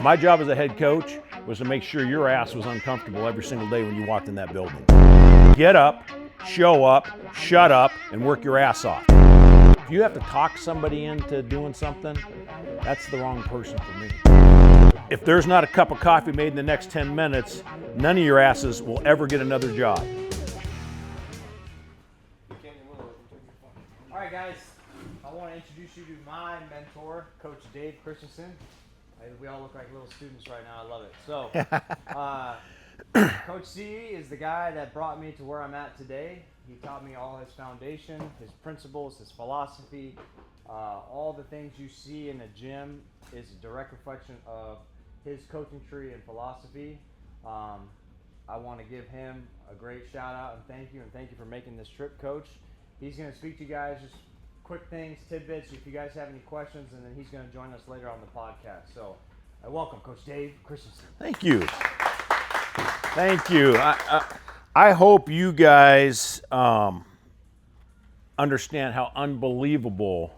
My job as a head coach was to make sure your ass was uncomfortable every single day when you walked in that building. Get up, show up, shut up, and work your ass off. If you have to talk somebody into doing something, that's the wrong person for me. If there's not a cup of coffee made in the next 10 minutes, none of your asses will ever get another job. All right, guys, I want to introduce you to my mentor, Coach Dave Christensen. We all look like little students right now. I love it. So, Coach C is the guy that brought me to where I'm at today. He taught me all his foundation, his principles, his philosophy. All the things you see in a gym is a direct reflection of his coaching tree and philosophy. I want to give him a great shout out and thank you for making this trip, Coach. He's going to speak to you guys just quick things, tidbits, if you guys have any questions, and then he's going to join us later on the podcast. So, welcome, Coach Dave Christensen. Thank you. Thank you. I hope you guys understand how unbelievable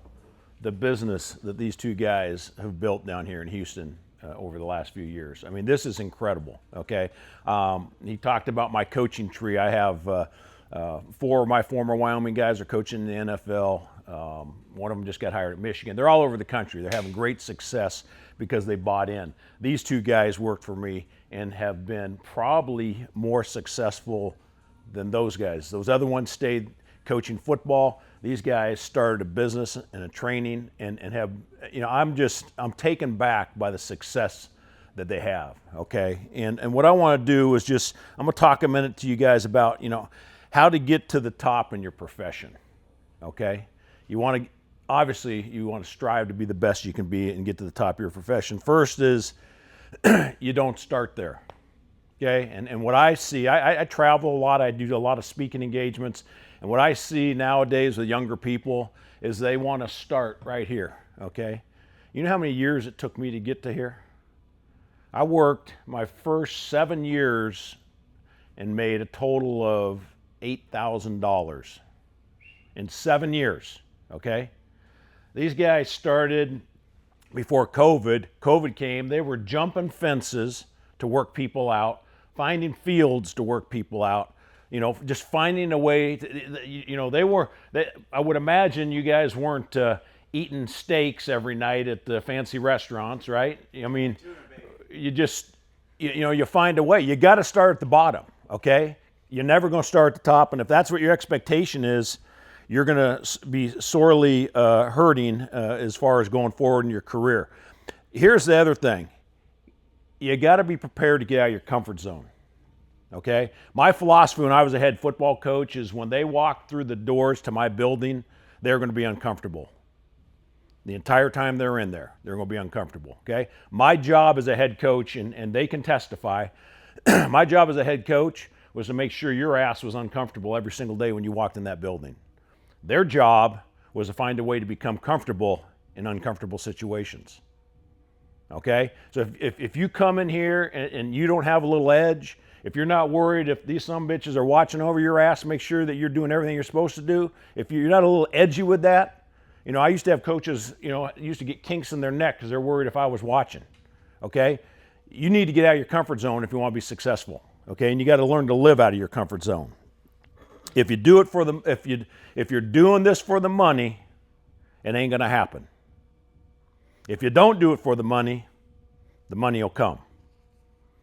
the business that these two guys have built down here in Houston over the last few years. I mean, this is incredible, okay? He talked about my coaching tree. I have 4 of my former Wyoming guys are coaching in the NFL. One of them just got hired at Michigan. They're all over the country. They're having great success because they bought in. These two guys worked for me and have been probably more successful than those guys. Those other ones stayed coaching football. These guys started a business and a training and have, I'm taken back by the success that they have, okay? And what I want to do is I'm going to talk a minute to you guys about, how to get to the top in your profession, okay? You want to strive to be the best you can be and get to the top of your profession. First is you don't start there, okay? And what I see, I travel a lot, I do a lot of speaking engagements, and what I see nowadays with younger people is they want to start right here, okay? You know how many years it took me to get to here? I worked my first 7 years and made a total of $8,000 in 7 years, okay? These guys started before COVID. COVID came, they were jumping fences to work people out, finding fields to work people out, just finding a way to, I would imagine you guys weren't eating steaks every night at the fancy restaurants, right? I mean, you find a way. You got to start at the bottom, okay? You're never going to start at the top, and if that's what your expectation is, you're going to be sorely hurting as far as going forward in your career. Here's the other thing. You got to be prepared to get out of your comfort zone, okay? My philosophy when I was a head football coach is when they walk through the doors to my building, they're going to be uncomfortable. The entire time they're in there, they're going to be uncomfortable, okay? My job as a head coach, and they can testify, my job as a head coach was to make sure your ass was uncomfortable every single day when you walked in that building. Their job was to find a way to become comfortable in uncomfortable situations, okay? So if you come in here and you don't have a little edge, if you're not worried if these sumbitches are watching over your ass, make sure that you're doing everything you're supposed to do. If you're not a little edgy with that, I used to have coaches, used to get kinks in their neck because they're worried if I was watching, okay? You need to get out of your comfort zone if you want to be successful, okay? And you got to learn to live out of your comfort zone. If you do it if you're doing this for the money, it ain't going to happen. If you don't do it for the money will come.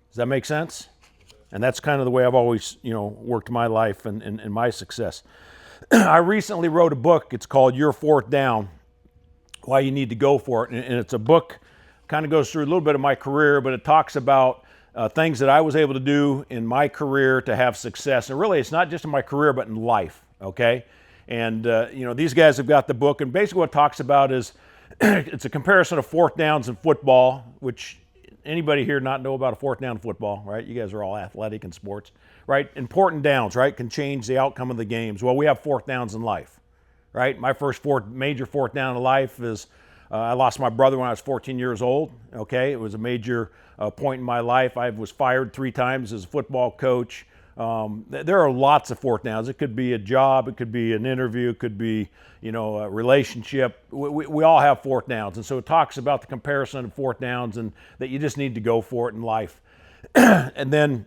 Does that make sense? And that's kind of the way I've always, worked my life and my success. I recently wrote a book. It's called Your Fourth Down, Why You Need to Go For It. And it's a book, kind of goes through a little bit of my career, but it talks about things that I was able to do in my career to have success. And really, it's not just in my career, but in life, okay? And, these guys have got the book. And basically what it talks about is it's a comparison of fourth downs in football, which anybody here not know about a fourth down in football, right? You guys are all athletic in sports, right? Important downs, right, can change the outcome of the games. Well, we have fourth downs in life, right? My first major fourth down in life is I lost my brother when I was 14 years old, okay? It was a major point in my life. I was fired 3 times as a football coach. There are lots of fourth downs. It could be a job, it could be an interview, it could be, a relationship. We all have fourth downs. And so it talks about the comparison of fourth downs and that you just need to go for it in life. And then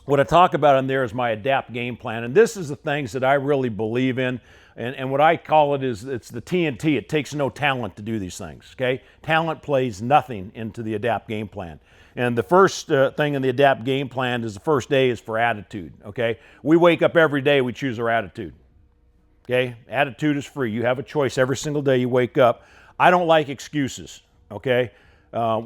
what I talk about in there is my ADAPT game plan. And this is the things that I really believe in. And what I call it is it's the TNT. It takes no talent to do these things, okay? Talent plays nothing into the ADAPT game plan. And the first thing in the ADAPT game plan is the first day is for attitude, okay? We wake up every day, we choose our attitude, okay? Attitude is free. You have a choice every single day you wake up. I don't like excuses, okay?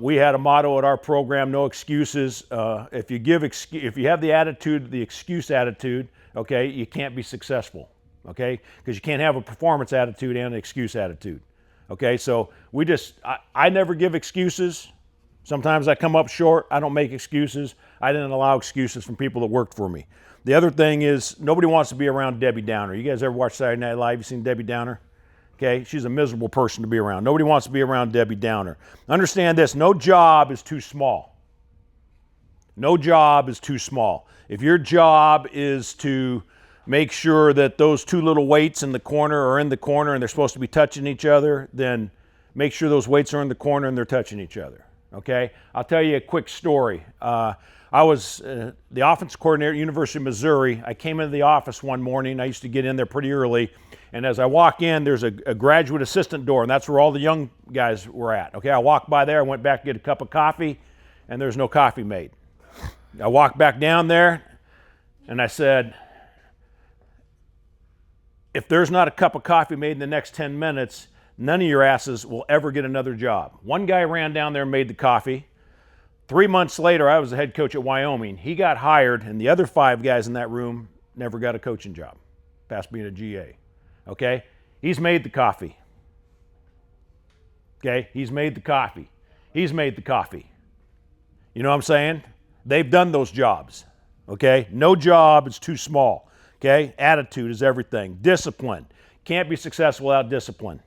We had a motto at our program, no excuses. If you have the attitude, the excuse attitude, okay, you can't be successful, okay? Because you can't have a performance attitude and an excuse attitude, okay? So I never give excuses. Sometimes I come up short. I don't make excuses. I didn't allow excuses from people that worked for me. The other thing is nobody wants to be around Debbie Downer. You guys ever watch Saturday Night Live? You seen Debbie Downer? Okay, she's a miserable person to be around. Nobody wants to be around Debbie Downer. Understand this, no job is too small. No job is too small. If your job is to make sure that those two little weights in the corner are in the corner and they're supposed to be touching each other, then make sure those weights are in the corner and they're touching each other. Okay, I'll tell you a quick story. I was the offense coordinator at University of Missouri. I came into the office one morning. I used to get in there pretty early. And as I walk in, there's a graduate assistant door, and that's where all the young guys were at. Okay, I walked by there. I went back to get a cup of coffee, and there's no coffee made. I walked back down there, and I said, if there's not a cup of coffee made in the next 10 minutes, none of your asses will ever get another job. One guy ran down there and made the coffee. 3 months later, I was the head coach at Wyoming. He got hired, and the other 5 guys in that room never got a coaching job, past being a GA. Okay? He's made the coffee. Okay? He's made the coffee. He's made the coffee. You know what I'm saying? They've done those jobs. Okay? No job is too small. Okay? Attitude is everything. Discipline. Can't be successful without discipline.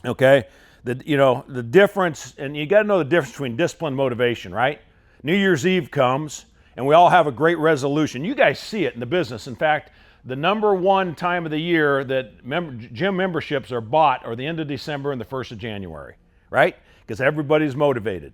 Okay? The difference, and you got to know the difference between discipline and motivation, right? New Year's Eve comes, and we all have a great resolution. You guys see it in the business. In fact, the number one time of the year that gym memberships are bought are the end of December and the 1st of January, right? Because everybody's motivated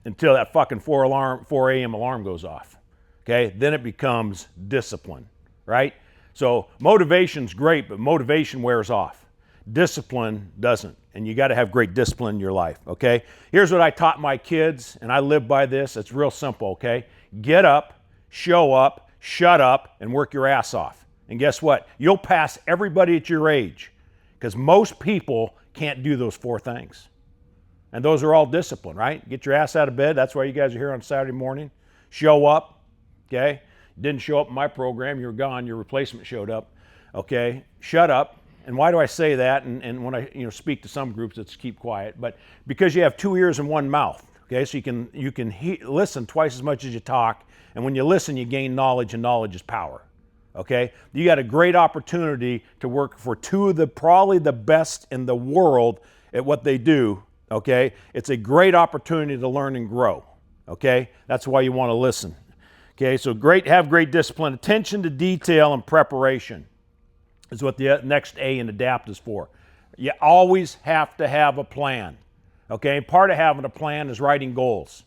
until that fucking 4 a.m. alarm goes off, okay? Then it becomes discipline, right? So motivation's great, but motivation wears off. Discipline doesn't, and you got to have great discipline in your life, okay? Here's what I taught my kids, and I live by this. It's real simple, okay? Get up, show up, shut up, and work your ass off. And guess what? You'll pass everybody at your age because most people can't do those 4 things. And those are all discipline, right? Get your ass out of bed. That's why you guys are here on Saturday morning. Show up, okay? Didn't show up in my program. You were gone. Your replacement showed up, okay? Shut up. And why do I say that? And when I speak to some groups, it's keep quiet. But because you have 2 ears and 1 mouth, okay? So you can listen twice as much as you talk. And when you listen, you gain knowledge, and knowledge is power, okay? You got a great opportunity to work for 2 of probably the best in the world at what they do, okay? It's a great opportunity to learn and grow, okay? That's why you want to listen, okay? So have great discipline. Attention to detail and preparation is what the next A in ADAPT is for. You always have to have a plan, okay? Part of having a plan is writing goals.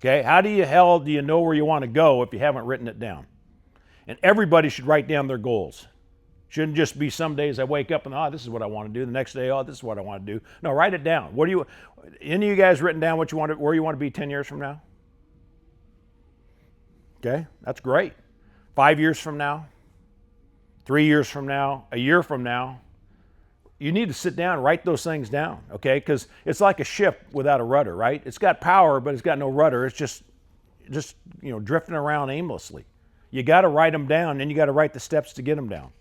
Okay, how do you know where you want to go if you haven't written it down? And everybody should write down their goals. Shouldn't just be some days I wake up and, this is what I want to do. The next day, this is what I want to do. No, write it down. Any of you guys written down where you want to be 10 years from now? Okay, that's great. 5 years from now, 3 years from now, a year from now. You need to sit down and write those things down, okay? Because it's like a ship without a rudder, right? It's got power, but it's got no rudder. It's just drifting around aimlessly. You got to write them down, and you got to write the steps to get them down.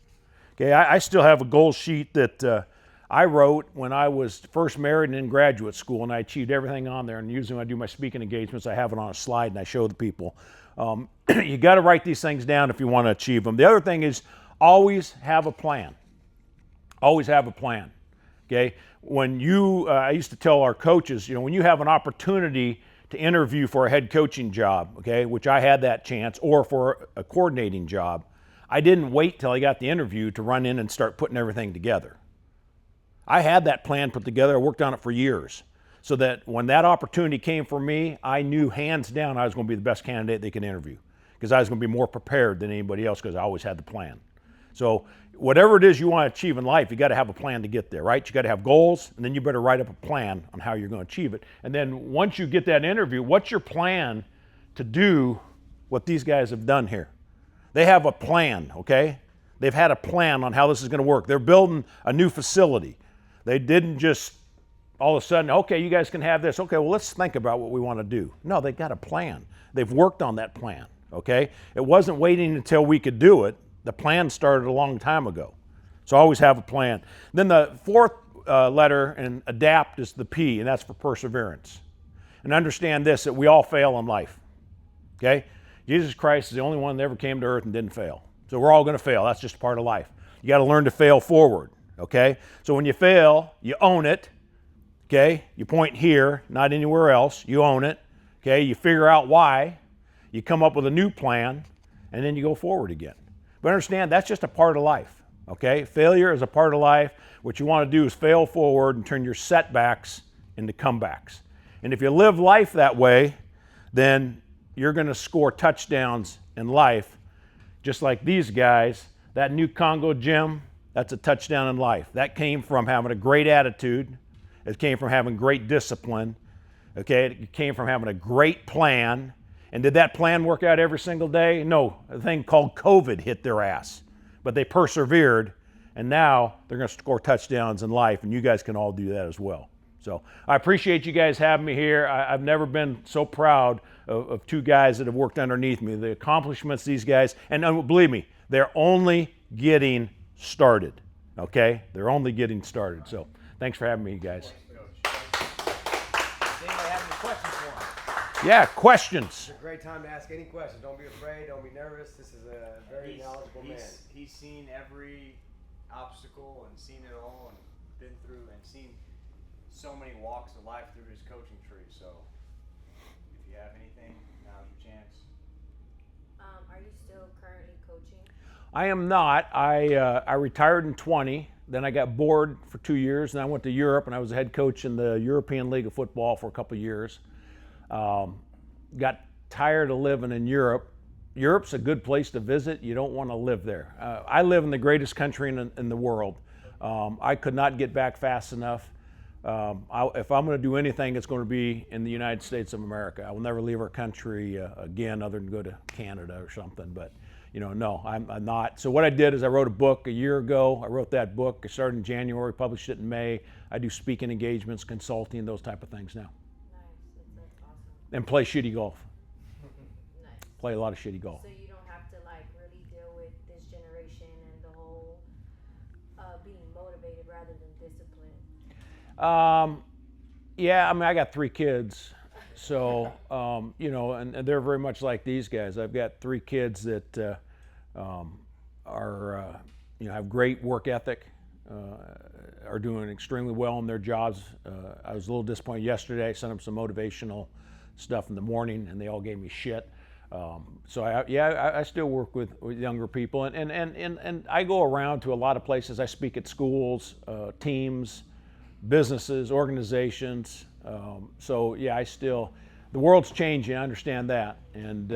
Okay, I still have a goal sheet that I wrote when I was first married and in graduate school, and I achieved everything on there. And usually when I do my speaking engagements, I have it on a slide and I show the people. You got to write these things down if you want to achieve them. The other thing is always have a plan. Always have a plan, okay? When I used to tell our coaches, when you have an opportunity to interview for a head coaching job, okay, which I had that chance, or for a coordinating job, I didn't wait till I got the interview to run in and start putting everything together. I had that plan put together. I worked on it for years, so that when that opportunity came for me, I knew hands down I was going to be the best candidate they could interview, because I was going to be more prepared than anybody else, because I always had the plan. So whatever it is you want to achieve in life, you got to have a plan to get there, right? You got to have goals, and then you better write up a plan on how you're going to achieve it. And then once you get that interview, what's your plan to do what these guys have done here? They have a plan, okay? They've had a plan on how this is going to work. They're building a new facility. They didn't just all of a sudden, okay, you guys can have this. Okay, well, let's think about what we want to do. No, they've got a plan. They've worked on that plan, okay? It wasn't waiting until we could do it. The plan started a long time ago. So always have a plan. Then the fourth letter in adapt is the P, and that's for perseverance. And understand this, that we all fail in life, okay? Jesus Christ is the only one that ever came to earth and didn't fail. So we're all going to fail. That's just part of life. You got to learn to fail forward, okay? So when you fail, you own it, okay? You point here, not anywhere else. You own it, okay? You figure out why. You come up with a new plan, and then you go forward again. But understand, that's just a part of life, okay? Failure is a part of life. What you want to do is fail forward and turn your setbacks into comebacks. And if you live life that way, then you're going to score touchdowns in life, just like these guys. That new Congo gym, that's a touchdown in life. That came from having a great attitude. It came from having great discipline. Okay, it came from having a great plan. And did that plan work out every single day? No, a thing called COVID hit their ass. But they persevered, and now they're going to score touchdowns in life, and you guys can all do that as well. So I appreciate you guys having me here. I've never been so proud of two guys that have worked underneath me. The accomplishments these guys, and believe me, they're only getting started, okay? They're only getting started. So thanks for having me, guys. Does anybody have any questions for him? Yeah, questions. It's a great time to ask any questions. Don't be afraid. Don't be nervous. This is a very knowledgeable man. He's seen every obstacle and seen it all and been through and seen so many walks of life through his coaching tree. So if you have anything, now's your chance. Are you still currently coaching? I am not. I retired in 20. Then I got bored for 2 years, and I went to Europe, and I was a head coach in the European League of Football for a couple of years. Got tired of living in Europe. Europe's a good place to visit. You don't want to live there. I live in the greatest country in the world. I could not get back fast enough. If I'm going to do anything, it's going to be in the United States of America. I will never leave our country again, other than go to Canada or something. But no, I'm not. So what I did is I wrote a book a year ago. I wrote that book. I started in January, published it in May. I do speaking engagements, consulting, those type of things now. Nice. That's awesome. And play shitty golf. Nice. Play a lot of shitty golf. So you don't have to really deal with this generation and the whole being motivated rather than disciplined. Yeah, I mean, I got 3 kids. So, and they're very much like these guys. I've got 3 kids that have great work ethic, are doing extremely well in their jobs. I was a little disappointed yesterday. I sent them some motivational stuff in the morning, and they all gave me shit. So I still work with younger people, and I go around to a lot of places. I speak at schools, teams, businesses, organizations. The world's changing. I understand that, and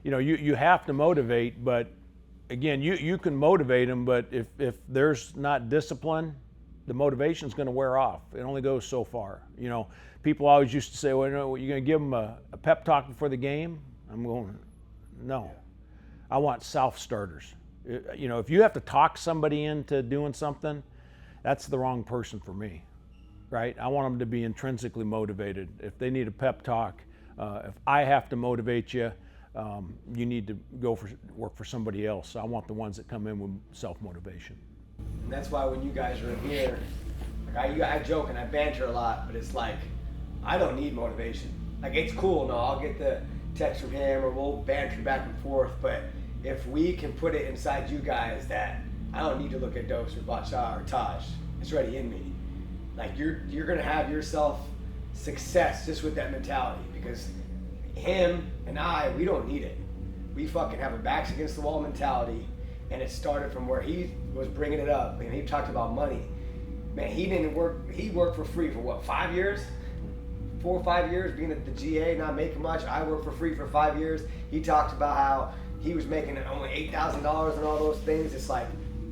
you have to motivate. But again, you can motivate them, but if there's not discipline, the motivation's going to wear off. It only goes so far. People always used to say, "Well, you're going to give them a pep talk before the game." I'm going, no. I want self-starters. If you have to talk somebody into doing something, that's the wrong person for me, right? I want them to be intrinsically motivated. If they need a pep talk, if I have to motivate you, you need to work for somebody else. I want the ones that come in with self-motivation. And that's why when you guys are in here, I joke and I banter a lot, but it's like, I don't need motivation. It's cool, no, I'll get the text from him or we'll banter back and forth, but if we can put it inside you guys that I don't need to look at Dose or Bacha or Taj, it's already in me. You're gonna have yourself success just with that mentality, because him and I, we don't need it. We fucking have a backs against the wall mentality, and it started from where he was bringing it up, and he talked about money. Man, he worked for free for what, 5 years? 4 or 5 years being at the GA, not making much. I worked for free for 5 years. He talked about how he was making only $8,000 and all those things. It's like,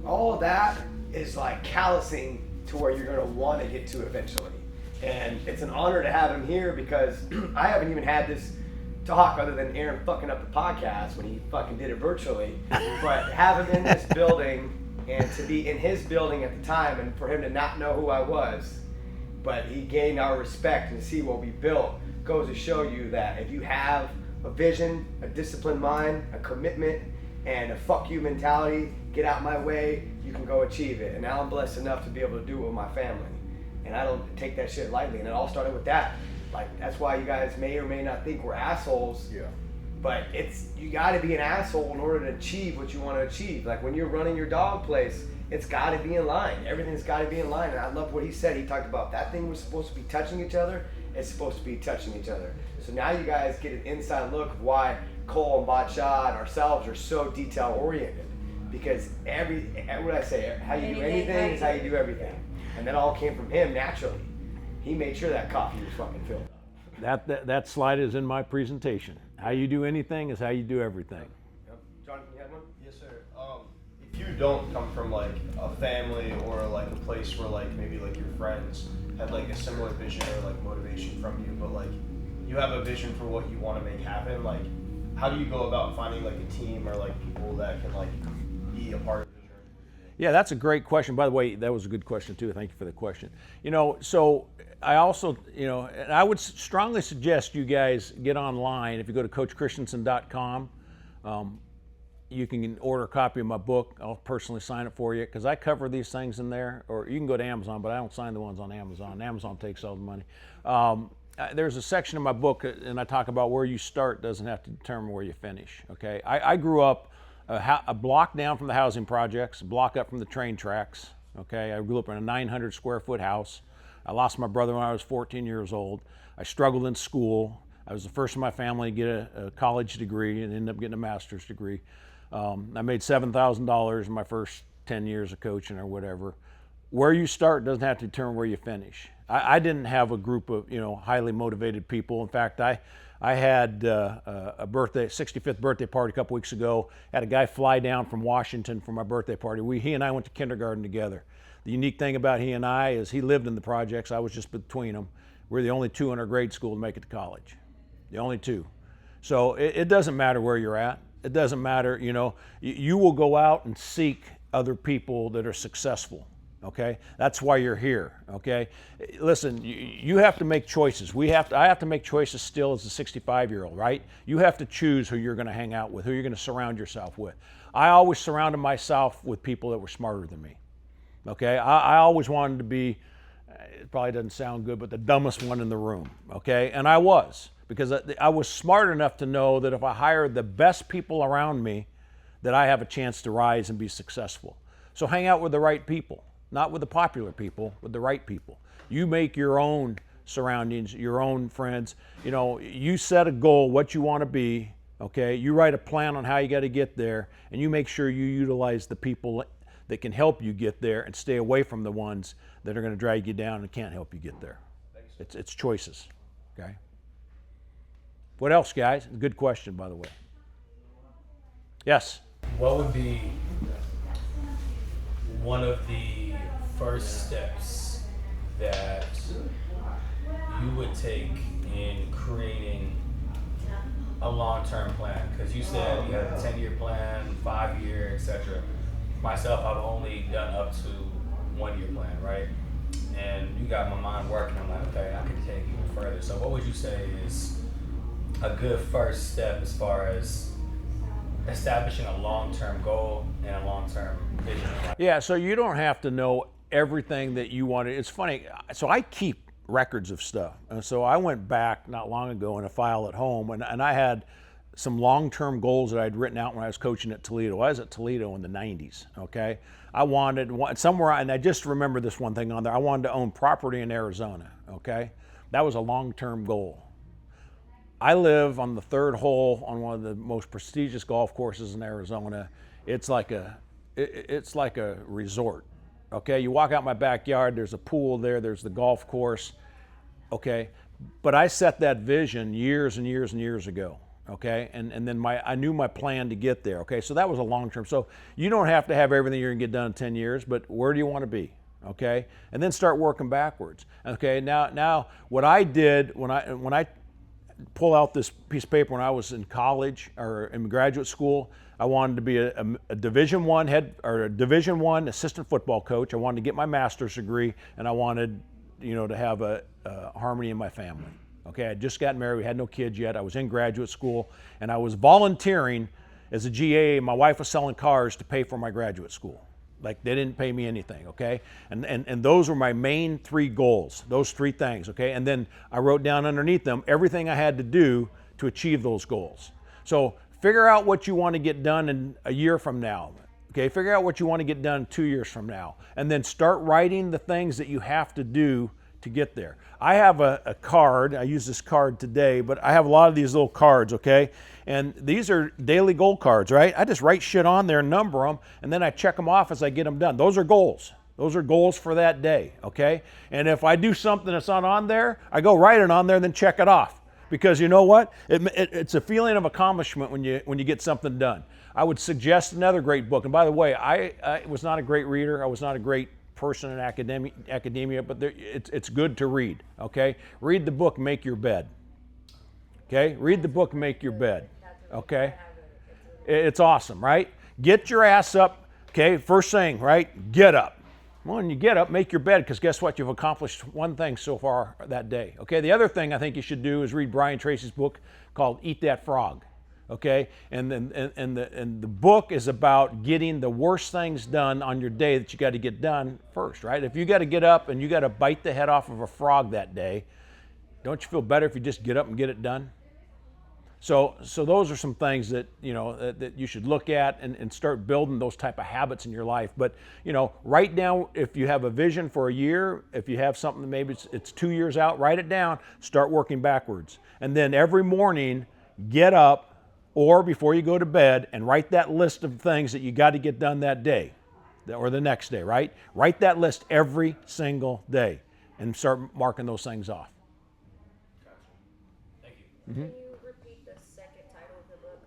all of that is like callousing to where you're gonna wanna get to eventually. And it's an honor to have him here because I haven't even had this talk other than Aaron fucking up the podcast when he fucking did it virtually. But have him in this building and to be in his building at the time and for him to not know who I was, but he gained our respect and see what we built goes to show you that if you have a vision, a disciplined mind, a commitment, and a fuck you mentality, get out my way, you can go achieve it. And now I'm blessed enough to be able to do it with my family. And I don't take that shit lightly. And it all started with that. Like, that's why you guys may or may not think we're assholes. Yeah. But you gotta be an asshole in order to achieve what you want to achieve. Like when you're running your dog place, it's gotta be in line. Everything's gotta be in line. And I love what he said. He talked about that thing was supposed to be touching each other. It's supposed to be touching each other. So now you guys get an inside look of why Cole and Batshah and ourselves are so detail oriented. Because what I say, how you do anything is how you do everything. And that all came from him naturally. He made sure that coffee was fucking filled up. That slide is in my presentation. How you do anything is how you do everything. Yep. Jonathan, you had one? Yes, sir. If you don't come from like a family or like a place where like maybe like your friends had like a similar vision or like motivation from you, but like you have a vision for what you want to make happen, like how do you go about finding like a team or like people that can like be a part of the journey? Yeah, that's a great question. By the way, that was a good question too. Thank you for the question. So I also, and I would strongly suggest you guys get online. If you go to coachchristensen.com, you can order a copy of my book. I'll personally sign it for you because I cover these things in there. Or you can go to Amazon, but I don't sign the ones on Amazon. Amazon takes all the money. There's a section in my book, and I talk about where you start doesn't have to determine where you finish. Okay, I grew up a block down from the housing projects, a block up from the train tracks. Okay, I grew up in a 900 square foot house. I lost my brother when I was 14 years old. I struggled in school. I was the first in my family to get a college degree and ended up getting a master's degree. I made $7,000 in my first 10 years of coaching or whatever. Where you start doesn't have to determine where you finish. I didn't have a group of highly motivated people. In fact, I had a 65th birthday party a couple weeks ago. Had a guy fly down from Washington for my birthday party. He and I went to kindergarten together. The unique thing about he and I is he lived in the projects. I was just between them. We're the only two in our grade school to make it to college. The only two. So it doesn't matter where you're at. It doesn't matter, you will go out and seek other people that are successful. Okay, that's why you're here. Okay, listen, you have to make choices. I have to make choices still as a 65-year-old, right? You have to choose who you're going to hang out with, who you're going to surround yourself with. I always surrounded myself with people that were smarter than me. Okay, I always wanted to be, it probably doesn't sound good, but the dumbest one in the room. Okay, and I was, because I was smart enough to know that if I hired the best people around me, that I have a chance to rise and be successful. So hang out with the right people. Not with the popular people, with the right people. You make your own surroundings, your own friends. You set a goal, what you want to be, okay? You write a plan on how you got to get there, and you make sure you utilize the people that can help you get there and stay away from the ones that are going to drag you down and can't help you get there. It's choices, okay? What else, guys? Good question, by the way. Yes? What would be one of the first steps that you would take in creating a long-term plan? Because you said you had a 10-year plan, 5-year, etc. Myself, I've only done up to 1-year plan, right? And you got my mind working. I'm like, okay, I can take even further. So what would you say is a good first step as far as establishing a long-term goal and a long-term vision? Yeah, so you don't have to know everything that you want to. It's funny, so I keep records of stuff. And so I went back not long ago in a file at home, and I had some long-term goals that I'd written out when I was coaching at Toledo. I was at Toledo in the 90s, okay? I wanted somewhere, and I just remember this one thing on there, I wanted to own property in Arizona, okay? That was a long-term goal. I live on the third hole on one of the most prestigious golf courses in Arizona. It's like a resort. Okay, you walk out my backyard, there's a pool there, there's the golf course. Okay, but I set that vision years and years and years ago. Okay, and then I knew my plan to get there. Okay, so that was a long term. So you don't have to have everything you're gonna get done in 10 years, but where do you want to be? Okay, and then start working backwards. Okay, now what I did when I pull out this piece of paper when I was in college or in graduate school, I wanted to be a Division I head or a Division I assistant football coach. I wanted to get my master's degree, and I wanted, to have a harmony in my family. Okay, I just got married. We had no kids yet. I was in graduate school, and I was volunteering as a GA. My wife was selling cars to pay for my graduate school. Like, they didn't pay me anything, okay? And those were my main 3 goals, those 3 things, okay? And then I wrote down underneath them everything I had to do to achieve those goals. So figure out what you want to get done in a year from now, okay? Figure out what you want to get done 2 years from now. And then start writing the things that you have to do to get there. I have a card, I use this card today, but I have a lot of these little cards, okay? And these are daily goal cards, right? I just write shit on there, number them, and then I check them off as I get them done. Those are goals. Those are goals for that day, okay? And if I do something that's not on there, I go write it on there and then check it off. Because you know what? It's a feeling of accomplishment when you get something done. I would suggest another great book. And by the way, I was not a great reader. I was not a great person in academia, but it's good to read, okay? Read the book, Make Your Bed. Okay? Read the book, Make Your Bed. Okay? It's awesome, right? Get your ass up, okay? First thing, right? Get up. When you get up, make your bed, because guess what? You've accomplished one thing so far that day. Okay? The other thing I think you should do is read Brian Tracy's book called Eat That Frog. Okay, and the book is about getting the worst things done on your day that you got to get done first, right? If you got to get up and you got to bite the head off of a frog that day, don't you feel better if you just get up and get it done? So those are some things that that you should look at and start building those type of habits in your life. But write down if you have a vision for a year, if you have something that maybe it's 2 years out, write it down. Start working backwards, and then every morning get up. Or before you go to bed, and write that list of things that you got to get done that day or the next day, right? Write that list every single day and start marking those things off. Thank you. Can you repeat the second title of the book?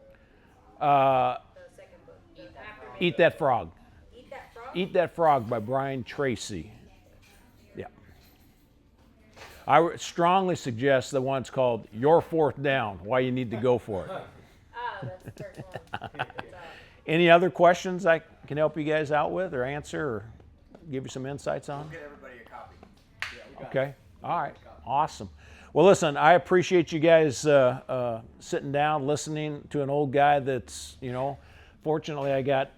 The second book. Eat That Frog. Eat That Frog? Eat That Frog by Brian Tracy. Yeah. I would strongly suggest the one's called Your Fourth Down, Why You Need to Go For It. That's the first one. Any other questions I can help you guys out with or answer or give you some insights on? We'll get everybody a copy. Yeah, we got Okay. it. All right. Awesome. Well, listen, I appreciate you guys sitting down, listening to an old guy that's, fortunately I got,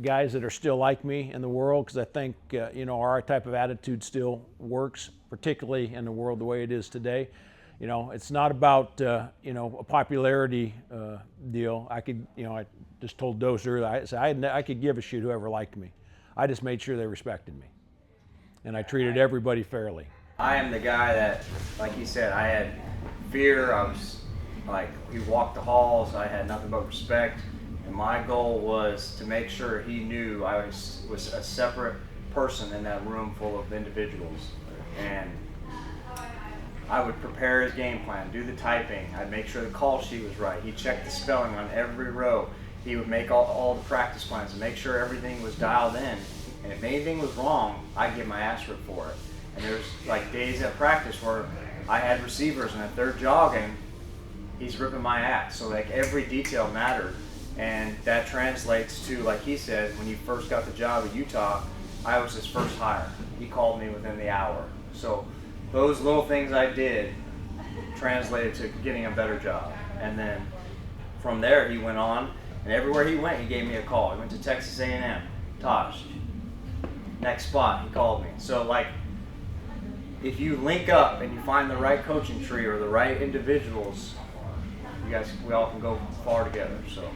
guys that are still like me in the world, because I think, our type of attitude still works, particularly in the world the way it is today. It's not about, a popularity deal. I just told Dose earlier, I could give a shit whoever liked me. I just made sure they respected me. And I treated everybody fairly. I am the guy that, like he said, I had fear. I was like, we walked the halls. I had nothing but respect. And my goal was to make sure he knew I was a separate person in that room full of individuals. And I would prepare his game plan, do the typing. I'd make sure the call sheet was right. He'd check the spelling on every row. He would make all the practice plans and make sure everything was dialed in. And if anything was wrong, I'd get my ass ripped for it. And there's like days at practice where I had receivers, and if they're jogging, he's ripping my ass. So like every detail mattered. And that translates to, like he said, when he first got the job at Utah, I was his first hire. He called me within the hour. So those little things I did translated to getting a better job. And then from there he went on, and everywhere he went he gave me a call. He went to Texas A&M, Tosh, next spot, he called me. So like, if you link up and you find the right coaching tree or the right individuals, we all can go far together. So